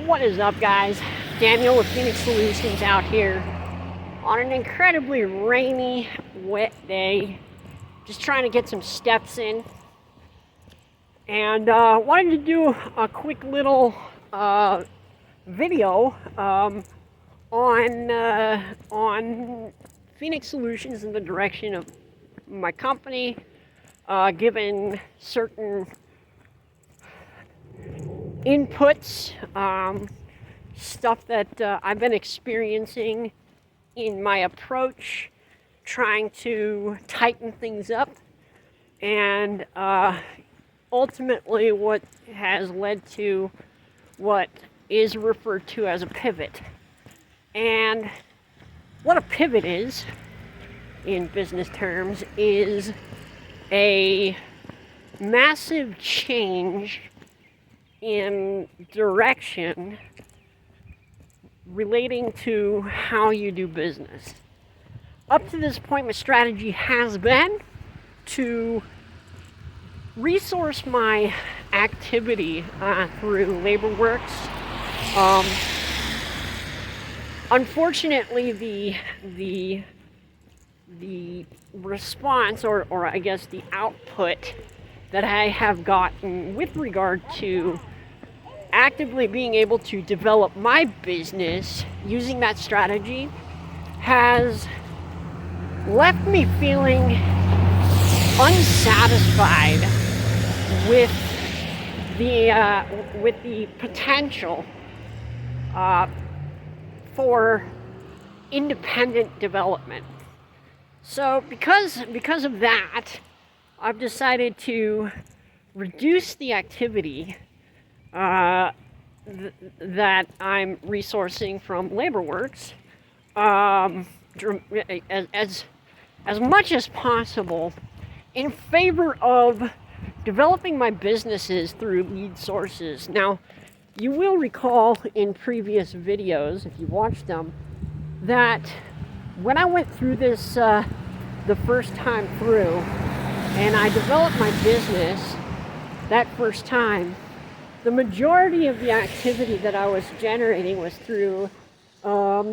What is up, guys? Daniel with Phoenix Solutions out here on an incredibly rainy, wet day. Just trying to get some steps in. And wanted to do a quick little video on Phoenix Solutions in the direction of my company, given certain inputs, stuff that I've been experiencing in my approach, trying to tighten things up, and ultimately what has led to what is referred to as a pivot. And what a pivot is, in business terms, is a massive change in direction relating to how you do business. Up to this point, my strategy has been to resource my activity through LaborWorks. Unfortunately, the response, or I guess the output that I have gotten with regard to actively being able to develop my business using that strategy has left me feeling unsatisfied with the potential for independent development. So because of that, I've decided to reduce the activity that I'm resourcing from LaborWorks as much as possible in favor of developing my businesses through lead sources. Now, you will recall in previous videos, if you watched them, that when I went through this the first time through, and I developed my business that first time, the majority of the activity that I was generating was through a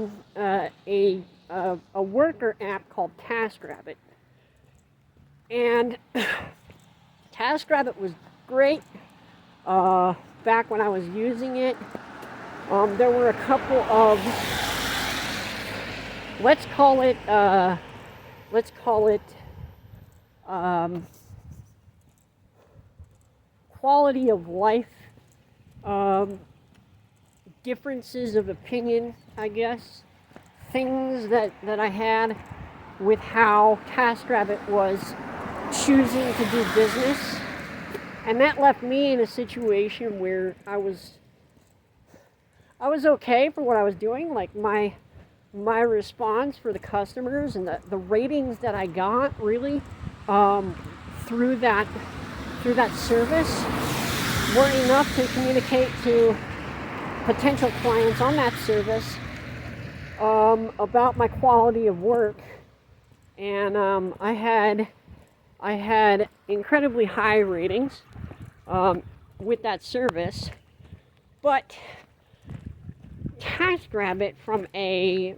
worker app called TaskRabbit. And TaskRabbit was great back when I was using it. There were a couple of, let's call it quality of life differences of opinion, I guess. Things that I had with how TaskRabbit was choosing to do business. And that left me in a situation where I was okay for what I was doing, like my response for the customers and the ratings that I got really through that service weren't enough to communicate to potential clients on that service about my quality of work. And I had incredibly high ratings with that service, but TaskRabbit from a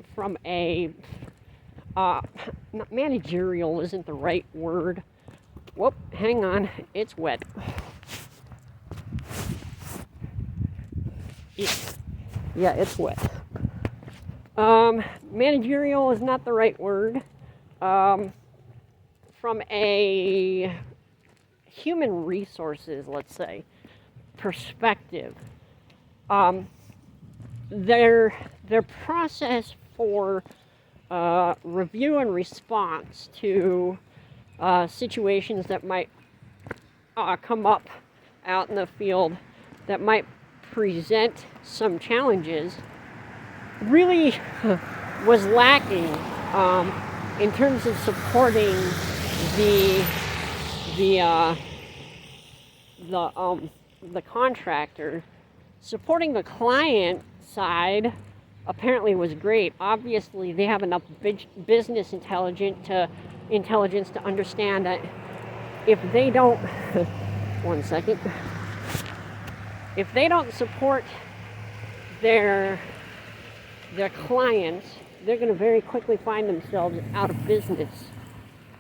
not managerial isn't the right word. Whoop, hang on, it's wet. Yeah, it's wet. Managerial is not the right word. From a human resources, let's say, perspective, their process for review and response to situations that might come up out in the field that might present some challenges really was lacking in terms of supporting the contractor. Supporting the client side apparently was great. Obviously, they have enough business intelligence to understand that if they don't, one second, if they don't support their clients, they're going to very quickly find themselves out of business.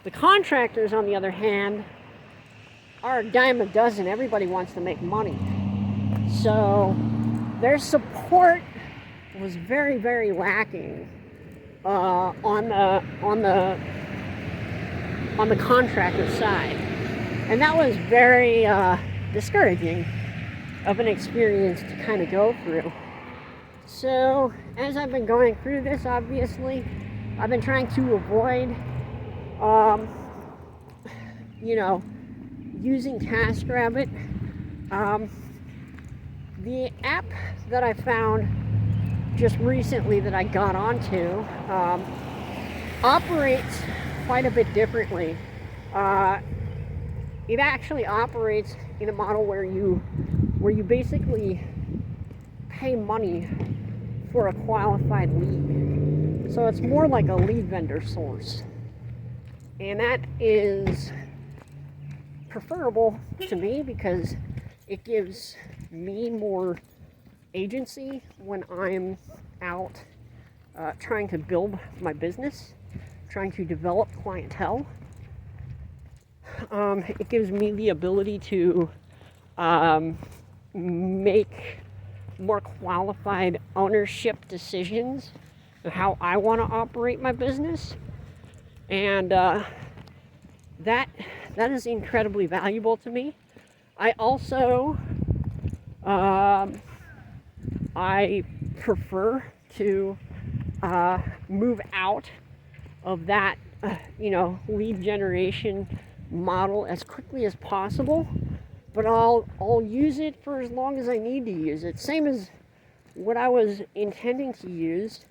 The contractors, on the other hand, are a dime a dozen. Everybody wants to make money. So their support was very, very lacking on the contractor side. And that was very discouraging of an experience to kind of go through. So as I've been going through this, obviously, I've been trying to avoid, using TaskRabbit. The app that I found just recently that I got onto operates quite a bit differently. It actually operates in a model where you basically pay money for a qualified lead. So it's more like a lead vendor source. And that is preferable to me because it gives me more agency when I'm out trying to build my business, trying to develop clientele. It gives me the ability to make more qualified ownership decisions of how I want to operate my business. And that is incredibly valuable to me. I also I prefer to move out of that lead generation model as quickly as possible, but I'll use it for as long as I need to use it. Same as what I was intending to use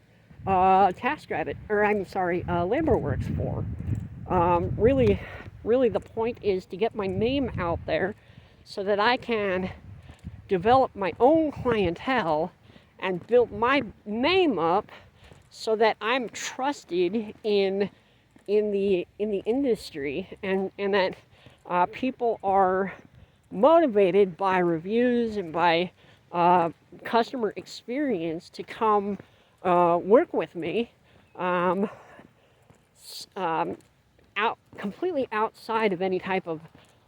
TaskRabbit, LaborWorks for. Really the point is to get my name out there so that I can develop my own clientele and build my name up so that I'm trusted in the industry, and that people are motivated by reviews and by customer experience to come work with me completely outside of any type of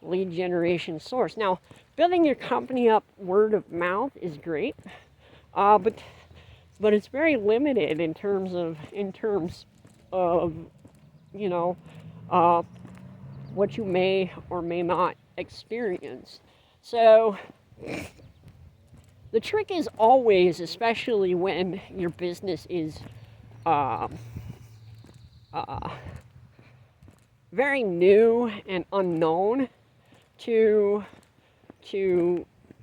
lead generation source. Now, building your company up word of mouth is great, but it's very limited in terms of what you may or may not experience. So the trick is always, especially when your business is very new and unknown, to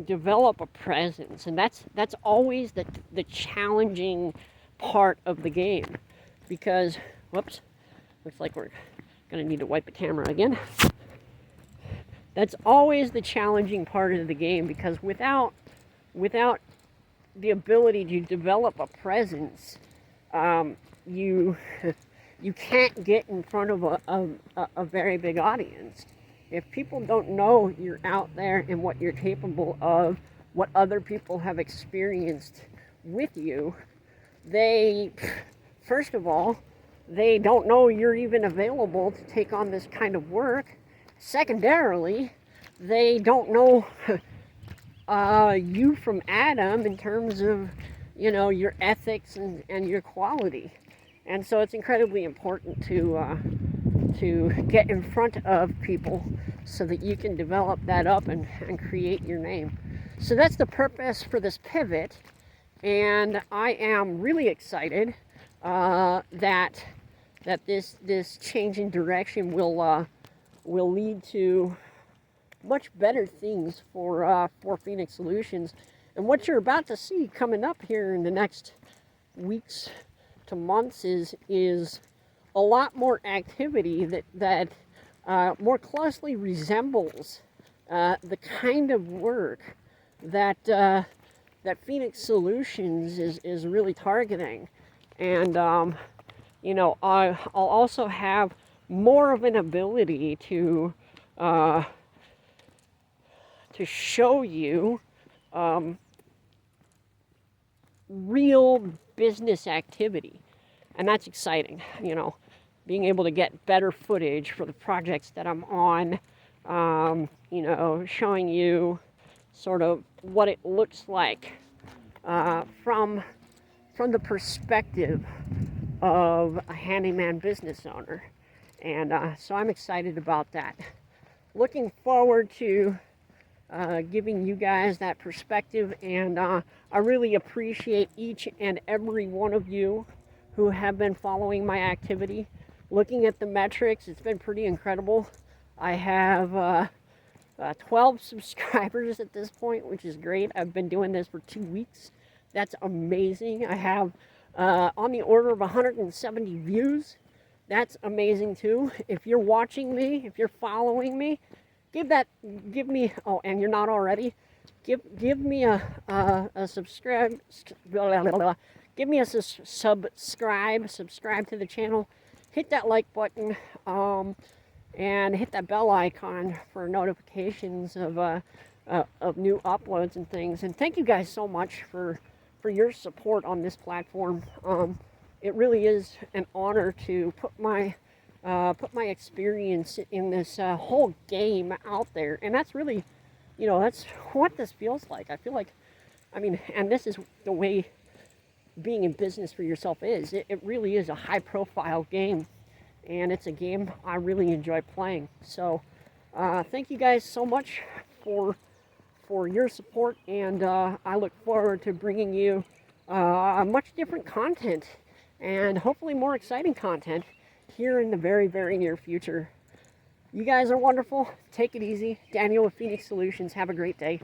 develop a presence. And that's always the challenging part of the game, because looks like we're gonna need to wipe the camera again. That's always the challenging part of the game, because without the ability to develop a presence, you can't get in front of a very big audience. If people don't know you're out there and what you're capable of, what other people have experienced with you, first of all, they don't know you're even available to take on this kind of work. Secondarily, they don't know you from Adam in terms of, your ethics and your quality. And so it's incredibly important to get in front of people so that you can develop that up and create your name. So that's the purpose for this pivot, and I am really excited that this change in direction will lead to much better things for Phoenix Solutions. And what you're about to see coming up here in the next weeks to months is a lot more activity that more closely resembles the kind of work that Phoenix Solutions is really targeting. And I'll also have more of an ability to show you real business activity. And that's exciting, being able to get better footage for the projects that I'm on, showing you sort of what it looks like from the perspective of a handyman business owner. And so I'm excited about that. Looking forward to giving you guys that perspective, and I really appreciate each and every one of you who have been following my activity. Looking at the metrics, it's been pretty incredible. I have 12 subscribers at this point, which is great. I've been doing this for 2 weeks. That's amazing. I have on the order of 170 views. That's amazing too. If you're watching me, if you're following me, give me, oh, and you're not already, give me a subscribe, give me a subscribe to the channel, hit that like button, and hit that bell icon for notifications of new uploads and things. And thank you guys so much for your support on this platform. It really is an honor to put my experience in this whole game out there, and that's really, that's what this feels like. I feel like, and this is the way being in business for yourself is. It really is a high-profile game, and it's a game I really enjoy playing. So, thank you guys so much for your support, and I look forward to bringing you much different content, and hopefully more exciting content here in the very, very near future. You guys are wonderful. Take it easy. Daniel with Phoenix Solutions. Have a great day.